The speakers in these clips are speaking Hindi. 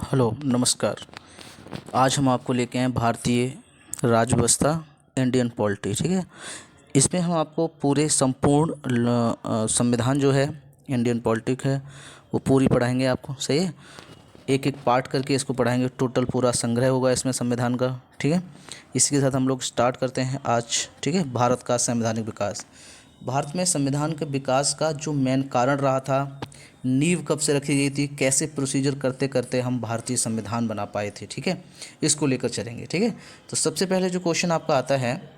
हेलो नमस्कार। आज हम आपको लेके आए भारतीय राज्य व्यवस्था इंडियन पॉलिटी। ठीक है, इसमें हम आपको पूरे संपूर्ण संविधान जो है इंडियन पॉलिटिक है वो पूरी पढ़ाएंगे आपको। सही है, एक एक पार्ट करके इसको पढ़ाएंगे। टोटल पूरा संग्रह होगा इसमें संविधान का। ठीक है, इसी के साथ हम लोग स्टार्ट करते हैं आज। ठीक है, भारत का संवैधानिक विकास। भारत में संविधान के विकास का जो मेन कारण रहा था, नींव कब से रखी गई थी, कैसे प्रोसीजर करते करते हम भारतीय संविधान बना पाए थे। ठीक है, इसको लेकर चलेंगे। ठीक है, तो सबसे पहले जो क्वेश्चन आपका आता है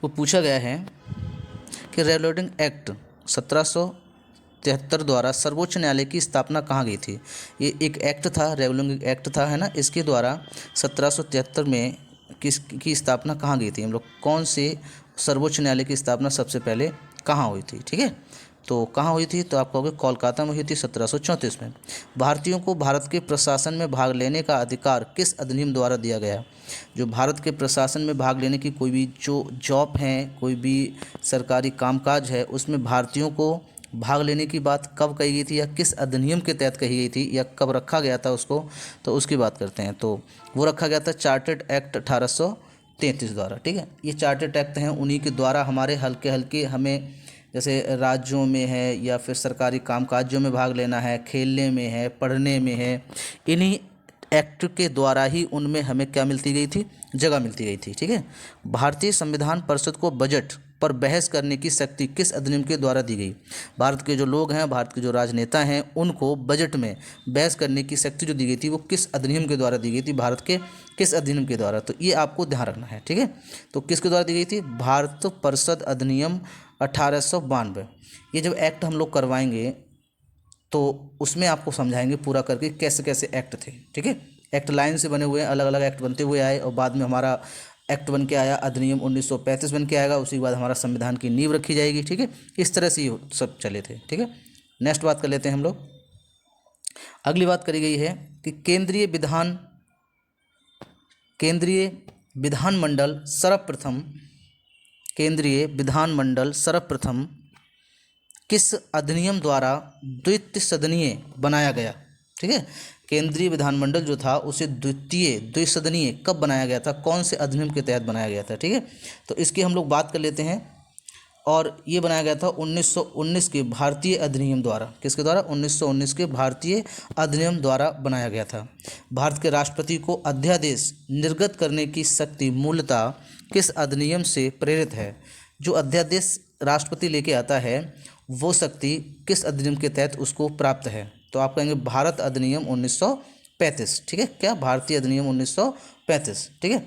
वो पूछा गया है कि रेगुलेटिंग एक्ट 1773 द्वारा सर्वोच्च न्यायालय की स्थापना कहाँ गई थी। ये एक एक्ट था, रेगुलेटिंग एक्ट था, है ना। इसके द्वारा 1773 में की स्थापना कहाँ गई थी, हम लोग कौन से सर्वोच्च न्यायालय की स्थापना सबसे पहले कहाँ हुई थी। ठीक है, तो कहाँ हुई थी, तो आप कहोगे कोलकाता में हुई थी 1734 में। भारतीयों को भारत के प्रशासन में भाग लेने का अधिकार किस अधिनियम द्वारा दिया गया। जो भारत के प्रशासन में भाग लेने की कोई भी जो जॉब है, कोई भी सरकारी कामकाज है, उसमें भारतीयों को भाग लेने की बात कब कही गई थी या किस अधिनियम के तहत कही गई थी या कब रखा गया था उसको, तो उसकी बात करते हैं। तो वो रखा गया था चार्टर्ड एक्ट 1833 द्वारा। ठीक है, ये चार्टर्ड एक्ट हैं, उन्हीं के द्वारा हमारे हल्के हल्के हमें जैसे राज्यों में है या फिर सरकारी कामकाजों में भाग लेना है, खेलने में है, पढ़ने में है, इन्हीं एक्ट के द्वारा ही उनमें हमें क्या मिलती गई थी, जगह मिलती गई थी। ठीक है, भारतीय संविधान परिषद को बजट पर बहस करने की शक्ति किस अधिनियम के द्वारा दी गई। भारत के जो लोग हैं, भारत के जो राजनेता हैं, उनको बजट में बहस करने की शक्ति जो दी गई थी वो किस अधिनियम के द्वारा दी गई थी, भारत के किस अधिनियम के द्वारा। तो ये आपको ध्यान रखना है। ठीक है, तो किसके द्वारा दी गई थी, भारत परिषद अधिनियम 1892। ये जब एक्ट हम लोग करवाएंगे तो उसमें आपको समझाएंगे पूरा करके कैसे कैसे एक्ट थे। ठीक है, एक्ट लाइन से बने हुए हैं, अलग अलग एक्ट बनते हुए आए और बाद में हमारा एक्ट बन के आया, अधिनियम 1935 बन के आएगा, उसी के बाद हमारा संविधान की नींव रखी जाएगी। ठीक है, इस तरह से ये सब चले थे। ठीक है, नेक्स्ट बात कर लेते हैं हम लोग। अगली बात करी गई है कि केंद्रीय विधानमंडल सर्वप्रथम किस अधिनियम द्वारा द्वितीय सदनीय बनाया गया। ठीक है, केंद्रीय विधानमंडल जो था उसे द्विसदनीय कब बनाया गया था, कौन से अधिनियम के तहत बनाया गया था। ठीक है, तो इसकी हम लोग बात कर लेते हैं। और ये बनाया गया था 1919 के भारतीय अधिनियम द्वारा। किसके द्वारा, 1919 के भारतीय अधिनियम द्वारा बनाया गया था। भारत के राष्ट्रपति को अध्यादेश निर्गत करने की शक्ति मूलतः किस अधिनियम से प्रेरित है। जो अध्यादेश राष्ट्रपति लेके आता है वो शक्ति किस अधिनियम के तहत उसको प्राप्त है, तो आप कहेंगे भारत अधिनियम 1935। ठीक है, क्या, भारतीय अधिनियम 1935। ठीक है,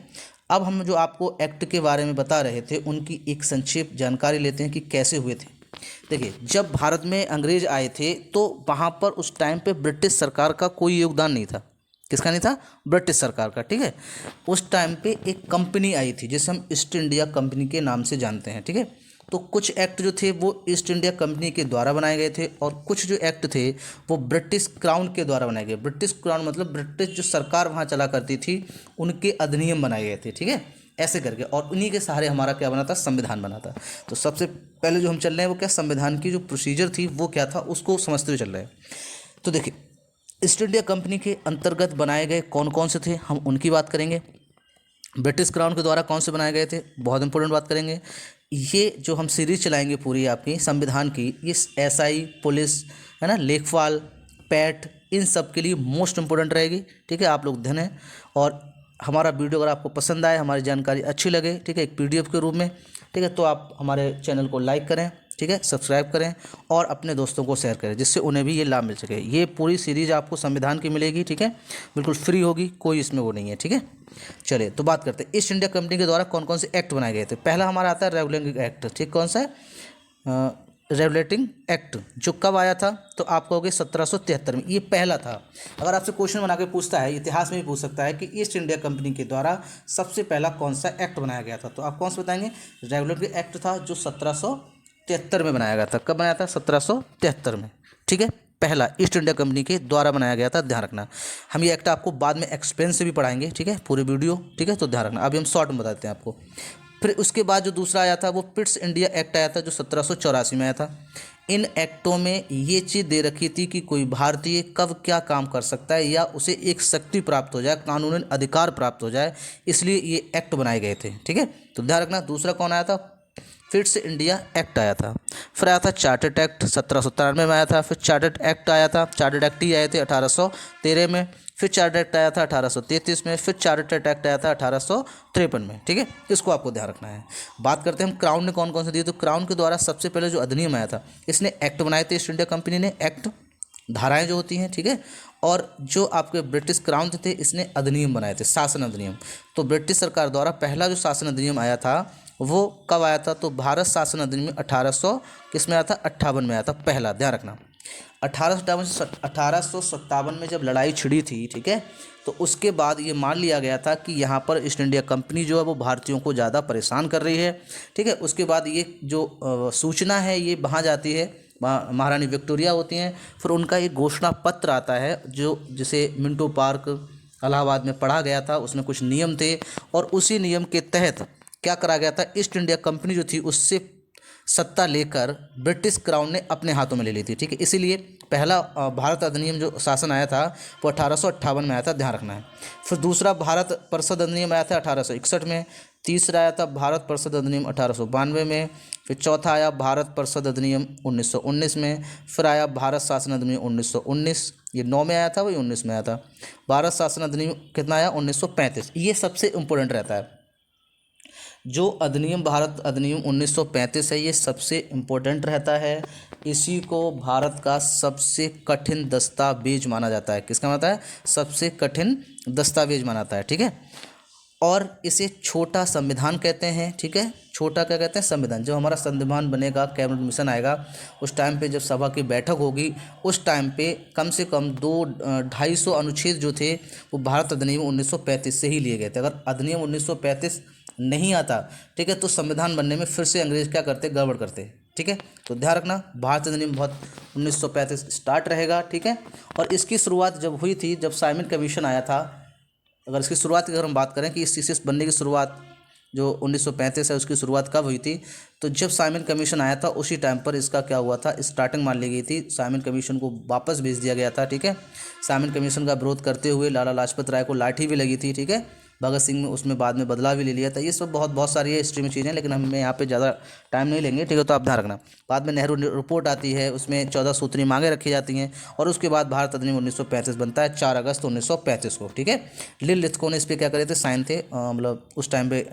अब हम जो आपको एक्ट के बारे में बता रहे थे उनकी एक संक्षिप्त जानकारी लेते हैं कि कैसे हुए थे। देखिए, जब भारत में अंग्रेज आए थे तो वहाँ पर उस टाइम पे ब्रिटिश सरकार का कोई योगदान नहीं था। किसका नहीं था, ब्रिटिश सरकार का। ठीक है, उस टाइम पे एक कंपनी आई थी जिसे हम ईस्ट इंडिया कंपनी के नाम से जानते हैं। ठीक है, तो कुछ एक्ट जो थे वो ईस्ट इंडिया कंपनी के द्वारा बनाए गए थे और कुछ जो एक्ट थे वो ब्रिटिश क्राउन के द्वारा बनाए गए। ब्रिटिश क्राउन मतलब ब्रिटिश जो सरकार वहाँ चला करती थी उनके अधिनियम बनाए गए थे। ठीक है, ऐसे करके, और उन्हीं के सहारे हमारा क्या बना था, संविधान बना था। तो सबसे पहले जो हम चल रहे हैं वो क्या, संविधान की जो प्रोसीजर थी वो क्या था उसको समझते हुए चल रहे हैं। तो देखिए, ईस्ट इंडिया कंपनी के अंतर्गत बनाए गए कौन कौन से थे, हम उनकी बात करेंगे। ब्रिटिश क्राउन के द्वारा कौन से बनाए गए थे, बहुत इंपॉर्टेंट बात करेंगे। ये जो हम सीरीज चलाएंगे पूरी आपकी संविधान की, ये एसआई, पुलिस, है ना, लेखपाल, पैट, इन सब के लिए मोस्ट इंपॉर्टेंट रहेगी। ठीक है, आप लोग ध्यान है। और हमारा वीडियो अगर आपको पसंद आए, हमारी जानकारी अच्छी लगे, ठीक है, एक पीडीएफ के रूप में, ठीक है, तो आप हमारे चैनल को लाइक करें, ठीक है, सब्सक्राइब करें और अपने दोस्तों को शेयर करें जिससे उन्हें भी ये लाभ मिल सके। ये पूरी सीरीज आपको संविधान की मिलेगी। ठीक है, बिल्कुल फ्री होगी, कोई इसमें वो नहीं है। ठीक है, चलिए तो बात करते हैं ईस्ट इंडिया कंपनी के द्वारा कौन कौन से एक्ट बनाए गए थे। पहला हमारा आता है रेगुलेटिंग एक्ट। ठीक, कौन सा है, रेगुलेटिंग एक्ट, जो कब आया था, तो आप कहोगे 1773 में। ये पहला था। अगर आपसे क्वेश्चन बना के पूछता है, इतिहास में भी पूछ सकता है कि ईस्ट इंडिया कंपनी के द्वारा सबसे पहला कौन सा एक्ट बनाया गया था, तो आप कौन सा बताएंगे, रेगुलेटिंग एक्ट था जो 1773 में बनाया गया था। कब बनाया था, 1773 में। ठीक है, पहला ईस्ट इंडिया कंपनी के द्वारा बनाया गया था, ध्यान रखना। हम ये एक्ट आपको बाद में एक्सप्लेन से भी पढ़ाएंगे। ठीक है, पूरी वीडियो, ठीक है, तो ध्यान रखना। अभी हम शॉर्ट में बताते हैं आपको। फिर उसके बाद जो दूसरा आया था वो पिट्स इंडिया एक्ट आया था जो 1784 में आया था। इन एक्टों में ये चीज़ दे रखी थी कि कोई भारतीय कब क्या काम कर सकता है या उसे एक शक्ति प्राप्त हो जाए, कानूनन अधिकार प्राप्त हो जाए, इसलिए ये एक्ट बनाए गए थे। ठीक है, तो ध्यान रखना। दूसरा कौन आया था? फिट्स इंडिया एक्ट आया था। फिर आया था चार्टर्ड एक्ट 1793 में आया था। फिर चार्टर्ड एक्ट आया था, चार्टर्ड एक्ट ही आए थे 1813 में। फिर चार्टर्ड एक्ट आया था 1833 में। फिर चार्टर्ड एक्ट आया था 1853 में। ठीक है, इसको आपको ध्यान रखना है। बात करते हैं हम क्राउन ने कौन कौन से दिए। तो क्राउन के द्वारा सबसे पहले जो अधिनियम आया था, इसने एक्ट बनाए थे ईस्ट इंडिया कंपनी ने, एक्ट धाराएं जो होती हैं। ठीक है, और जो आपके ब्रिटिश क्राउन थे इसने अधिनियम बनाए थे, शासन अधिनियम। तो ब्रिटिश सरकार द्वारा पहला जो शासन अधिनियम आया था वो कब आया था? तो भारत शासन अधिनियम 1800 किस में आया था? 58 में आया था पहला। ध्यान रखना 1857 से 1857 में जब लड़ाई छिड़ी थी, ठीक है, तो उसके बाद ये मान लिया गया था कि यहाँ पर ईस्ट इंडिया कंपनी जो है वो भारतीयों को ज़्यादा परेशान कर रही है। ठीक है, उसके बाद ये जो सूचना है ये वहाँ जाती है, महारानी विक्टोरिया होती हैं, फिर उनका एक घोषणा पत्र आता है जो जिसे मिंटो पार्क इलाहाबाद में पढ़ा गया था। उसमें कुछ नियम थे और उसी नियम के तहत क्या करा गया था, ईस्ट इंडिया कंपनी जो थी उससे सत्ता लेकर ब्रिटिश क्राउन ने अपने हाथों में ले ली थी। ठीक है, इसीलिए पहला भारत अधिनियम जो शासन आया था वो 1858 में आया था, ध्यान रखना है। फिर दूसरा भारत परिषद अधिनियम आया था 1861 में। तीसरा आया था भारत परिषद अधिनियम 1892 में। फिर चौथा आया भारत परिषद अधिनियम 1919 में। फिर आया भारत शासन अधिनियम 1919, ये 9 में आया था, वही 19 में आया था। भारत शासन अधिनियम कितना आया? 1935। ये सबसे इम्पोर्टेंट रहता है, जो अधिनियम भारत अधिनियम 1935 है ये सबसे इम्पोर्टेंट रहता है। इसी को भारत का सबसे कठिन दस्तावेज माना जाता है। किसका माना है? सबसे कठिन दस्तावेज माना जाता है। ठीक है, और इसे छोटा संविधान कहते हैं। ठीक है, छोटा क्या कहते हैं? संविधान। जब हमारा संविधान बनेगा, कैबिनेट मिशन आएगा, उस टाइम पे जब सभा की बैठक होगी, उस टाइम पे कम से कम 200-250 अनुच्छेद जो थे वो भारत अधिनियम 1935 से ही लिए गए थे। अगर अधिनियम 1935 नहीं आता, ठीक है, तो संविधान बनने में फिर से अंग्रेज क्या करते? गड़बड़ करते। ठीक है, तो ध्यान रखना भारत अधिनियम बहुत 1935 स्टार्ट रहेगा। ठीक है, और इसकी शुरुआत जब हुई थी, जब साइमन कमीशन आया था, अगर इसकी शुरुआत की अगर हम बात करें कि इस सीसीएस बनने की शुरुआत जो 1935 है उसकी शुरुआत कब हुई थी, तो जब साइमन कमीशन आया था उसी टाइम पर इसका क्या हुआ था? स्टार्टिंग मान ली गई थी। साइमन कमीशन को वापस भेज दिया गया था। ठीक है, साइमन कमीशन का विरोध करते हुए लाला लाजपत राय को लाठी भी लगी थी। ठीक है, भगत सिंह में उसमें बाद में बदलाव भी ले लिया था। ये सब बहुत सारी हिस्ट्री में चीज़ें, लेकिन हम यहाँ पे ज़्यादा टाइम नहीं लेंगे। ठीक है, तो आप ध्यान रखना। बाद में नेहरू रिपोर्ट आती है, उसमें 14 सूत्री मांगे रखी जाती हैं और उसके बाद भारत अधिनियम 1935 बनता है 4 अगस्त 1935 को। ठीक है, लिल लिथको ने इस पर क्या करे थे? साइन थे, मतलब उस टाइम पे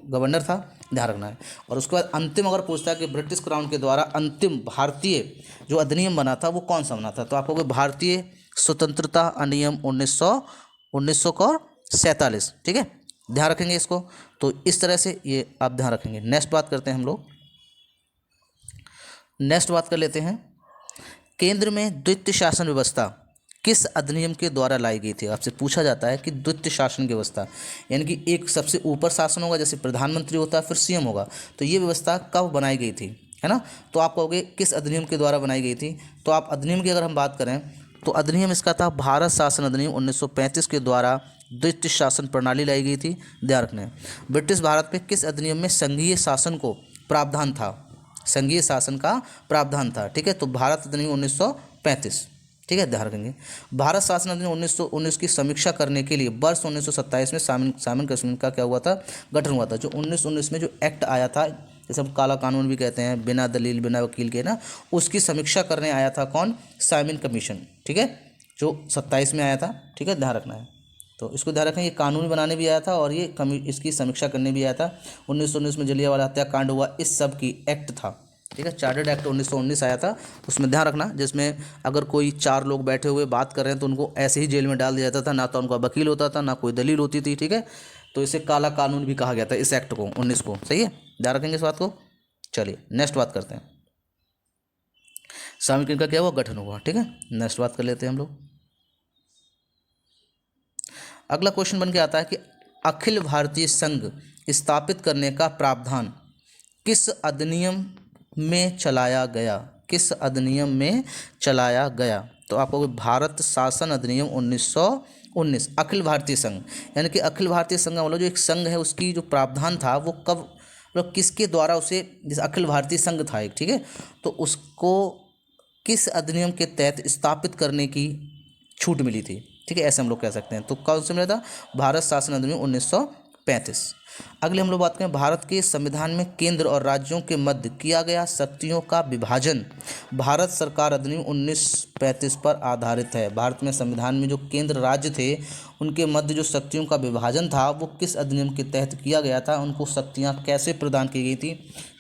गवर्नर था, ध्यान रखना है। और उसके बाद अंतिम अगर पूछता है कि ब्रिटिश क्राउन के द्वारा अंतिम भारतीय जो अधिनियम बना था वो कौन सा बना था, तो आपको भारतीय स्वतंत्रता अधिनियम 1947। ठीक है, ध्यान रखेंगे इसको। तो इस तरह से ये आप ध्यान रखेंगे। नेक्स्ट बात करते हैं हम लोग, नेक्स्ट बात कर लेते हैं, केंद्र में द्वितीय शासन व्यवस्था किस अधिनियम के द्वारा लाई गई थी? आपसे पूछा जाता है कि द्वितीय शासन की व्यवस्था, यानी कि एक सबसे ऊपर शासन होगा, जैसे प्रधानमंत्री होता है, फिर सीएम होगा, तो ये व्यवस्था कब बनाई गई थी, है ना? तो आप कहोगे किस अधिनियम के द्वारा बनाई गई थी, तो आप अधिनियम की अगर हम बात करें तो अधिनियम इसका था भारत शासन अधिनियम 1935 के द्वारा द्वितीय शासन प्रणाली लाई गई थी। ध्यान रखना है, ब्रिटिश भारत में किस अधिनियम में संघीय शासन को प्रावधान था? संघीय शासन का प्रावधान था। ठीक है, तो भारत अधिनियम 1935। ठीक है, ध्यान रखेंगे। भारत शासन अधिनियम 1919 की समीक्षा करने के लिए वर्ष 1927 में साइमन कमीशन का क्या हुआ था? गठन हुआ था। जो 1919 में जो एक्ट आया था, जैसे हम काला कानून भी कहते हैं, बिना दलील बिना वकील के ना, उसकी समीक्षा करने आया था कौन? Simon commission. ठीक है, जो 27 में आया था। ठीक है, ध्यान रखना है, तो इसको ध्यान रखें। ये कानून बनाने भी आया था और ये इसकी समीक्षा करने भी आया था। 1919 में जलियांवाला हत्याकांड हुआ, इस सब की एक्ट था। ठीक है, चार्टर्ड एक्ट 1919 आया था, उसमें ध्यान रखना, जिसमें अगर कोई 4 लोग बैठे हुए बात कर रहे हैं तो उनको ऐसे ही जेल में डाल दिया जाता था, ना तो उनका वकील होता था ना कोई दलील होती थी। ठीक है, तो इसे काला कानून भी कहा गया था इस एक्ट को, 19 को। सही है, ध्यान रखेंगे इस बात को। चलिए नेक्स्ट बात करते हैं, साइमन कमीशन का क्या हुआ? गठन हुआ। ठीक है, नेक्स्ट बात कर लेते हैं हम लोग। अगला क्वेश्चन बन के आता है कि अखिल भारतीय संघ स्थापित करने का प्रावधान किस अधिनियम में चलाया गया? किस अधिनियम में चलाया गया? तो आपको भारत शासन अधिनियम 1919, अखिल भारतीय संघ, यानी कि अखिल भारतीय संघ मतलब जो एक संघ है उसकी जो प्रावधान था वो कब, मतलब किसके द्वारा उसे, जैसे अखिल भारतीय संघ था एक, ठीक है, तो उसको किस अधिनियम के तहत स्थापित करने की छूट मिली थी, ठीक है, ऐसे हम लोग कह सकते हैं। तो कौन से मिला था, भारत शासन अधिनियम 1935। अगले हम लोग बात करें, भारत के संविधान में केंद्र और राज्यों के मध्य किया गया शक्तियों का विभाजन भारत सरकार अधिनियम 1935 पर आधारित है। भारत में संविधान में जो केंद्र राज्य थे उनके मध्य जो शक्तियों का विभाजन था वो किस अधिनियम के तहत किया गया था, उनको शक्तियां कैसे प्रदान की गई थी,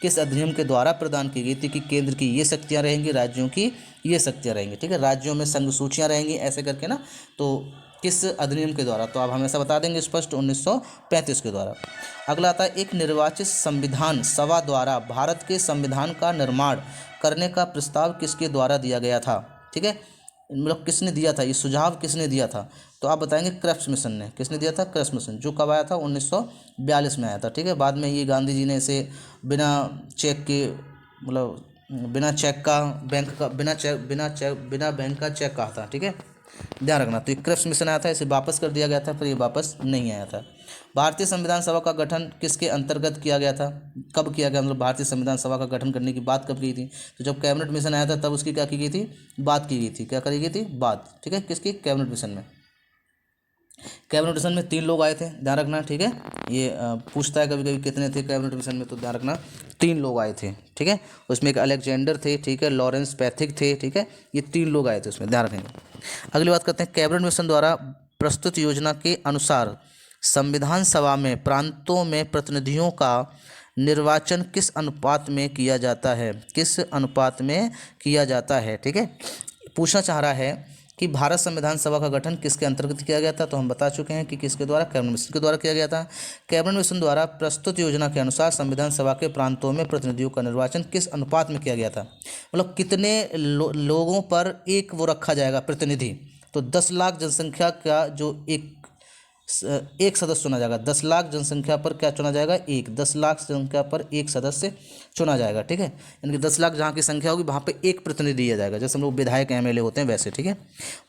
किस अधिनियम के द्वारा प्रदान की गई थी कि केंद्र की ये शक्तियां रहेंगी, राज्यों की ये शक्तियां रहेंगी, ठीक है, राज्यों में संघ सूचियां रहेंगी, ऐसे करके ना। तो किस अधिनियम के द्वारा, तो आप हमेशा बता देंगे स्पष्ट 1935 के द्वारा। अगला आता है, एक निर्वाचित संविधान सभा द्वारा भारत के संविधान का निर्माण करने का प्रस्ताव किसके द्वारा दिया गया था, ठीक है, मतलब किसने दिया था, ये सुझाव किसने दिया था, तो आप बताएंगे क्रिप्स मिशन ने। किसने दिया था, क्रिप्स मिशन, जो कब आया था, 1942 में आया था, ठीक है। बाद में ये गांधी जी ने इसे बिना चेक के, मतलब बिना चेक का बैंक का, बिना बैंक का चेक कहा था, ठीक है, ध्यान रखना। तो ये क्रिप्स मिशन आया था, इसे वापस कर दिया गया था, फिर ये वापस नहीं आया था। भारतीय संविधान सभा का गठन किसके अंतर्गत किया गया था, कब किया गया, मतलब भारतीय संविधान सभा का गठन करने की बात कब की थी, तो जब कैबिनेट मिशन आया था तब उसकी क्या की गई थी, बात की गई थी, क्या करी गई थी, बात, ठीक है, किसकी, कैबिनेट मिशन में। कैबिनेट मिशन में 3 लोग आए थे, ध्यान रखना, ठीक है, ये पूछता है कभी कभी कितने थे कैबिनेट मिशन में, तो ध्यान रखना 3 लोग आए थे, ठीक है। उसमें एक अलेक्जेंडर थे, ठीक है, लॉरेंस पैथिक थे, ठीक है, ये 3 लोग आए थे उसमें, ध्यान रखेंगे। अगली बात करते हैं, कैबिनेट मिशन द्वारा प्रस्तुत योजना के अनुसार संविधान सभा में प्रांतों में प्रतिनिधियों का निर्वाचन किस अनुपात में किया जाता है, किस अनुपात में किया जाता है, ठीक है। पूछना चाह रहा है कि भारत संविधान सभा का गठन किसके अंतर्गत किया गया था, तो हम बता चुके हैं कि किसके द्वारा, कैबिनेट मिशन के द्वारा किया गया था। कैबिनेट मिशन द्वारा प्रस्तुत योजना के अनुसार संविधान सभा के प्रांतों में प्रतिनिधियों का निर्वाचन किस अनुपात में किया गया था, मतलब कितने लोगों पर एक वो रखा जाएगा प्रतिनिधि, तो 10 लाख जनसंख्या का जो एक सदस्य चुना जाएगा, 10 लाख जनसंख्या पर क्या चुना जाएगा, 10 लाख जनसंख्या पर एक सदस्य चुना जाएगा, ठीक है, यानी कि 10 लाख जहाँ की संख्या होगी वहाँ पे एक प्रतिनिधि दिया जाएगा, जैसे हम लोग विधायक एमएलए होते हैं वैसे, ठीक है।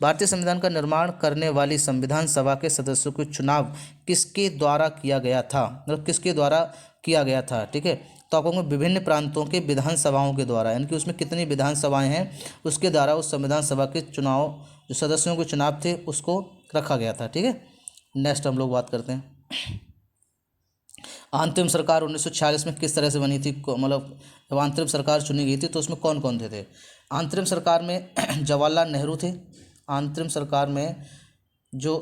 भारतीय संविधान का निर्माण करने वाली संविधान सभा के सदस्यों का चुनाव किसके द्वारा किया गया था, मतलब किसके द्वारा किया गया था, ठीक है। तो आप कहोगे विभिन्न प्रांतों के विधानसभाओं के द्वारा, यानी कि उसमें कितनी विधानसभाएं हैं उसके द्वारा उस संविधान सभा के चुनाव, जो सदस्यों के चुनाव थे उसको रखा गया था, ठीक है। नेक्स्ट हम लोग बात करते हैं, अंतरिम सरकार 1946 में किस तरह से बनी थी, मतलब जब अंतरिम सरकार चुनी गई थी तो उसमें कौन कौन थे। अंतरिम सरकार में जवाहरलाल नेहरू थे। अंतरिम सरकार में जो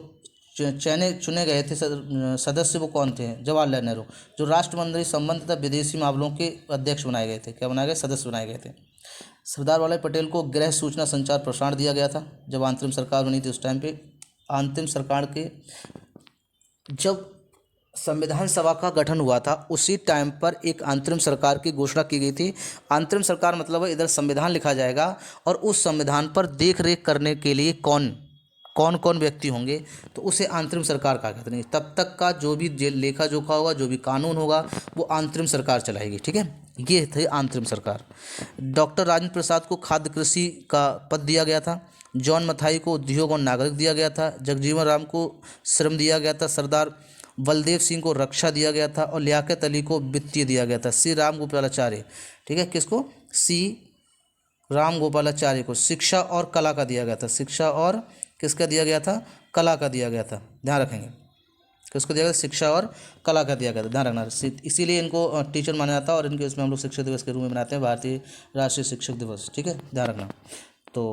चुने गए थे सदस्य वो कौन थे, जवाहरलाल नेहरू, जो राष्ट्रमंडलीय संबंध तथा विदेशी मामलों के अध्यक्ष बनाए गए थे, क्या बनाए गए, सदस्य बनाए गए थे। सरदार वल्लभ पटेल को गृह सूचना संचार प्रसारण दिया गया था जब अंतरिम सरकार बनी थी उस टाइम पे। अंतिम सरकार के जब संविधान सभा का गठन हुआ था उसी टाइम पर एक अंतरिम सरकार की घोषणा की गई थी। अंतरिम सरकार मतलब है इधर संविधान लिखा जाएगा और उस संविधान पर देख रेख करने के लिए कौन कौन व्यक्ति होंगे, तो उसे अंतरिम सरकार कहा कहते हैं। तब तक का जो भी लेखा जोखा होगा, जो भी कानून होगा, वो अंतरिम सरकार चलाएगी, ठीक है। ये थे अंतरिम सरकार। डॉक्टर राजेंद्र प्रसाद को खाद्य कृषि का पद दिया गया था। जॉन मथाई को उद्योग और नागरिक दिया गया था। जगजीवन राम को श्रम दिया गया था। सरदार बलदेव सिंह को रक्षा दिया गया था और लियाकत अली को वित्तीय दिया गया था। सी राम गोपालाचार्य, ठीक है, किसको, सी राम गोपालाचार्य को शिक्षा और कला का दिया गया था। शिक्षा और किसका दिया गया था, कला का दिया गया था, ध्यान रखेंगे, किसको दिया गया, शिक्षा और कला का दिया गया था, ध्यान रखना। इसीलिए इनको टीचर माना जाता है और इनके उसमें हम लोग शिक्षक दिवस के रूप में मनाते हैं, भारतीय राष्ट्रीय शिक्षक दिवस, ठीक है, ध्यान रखना। तो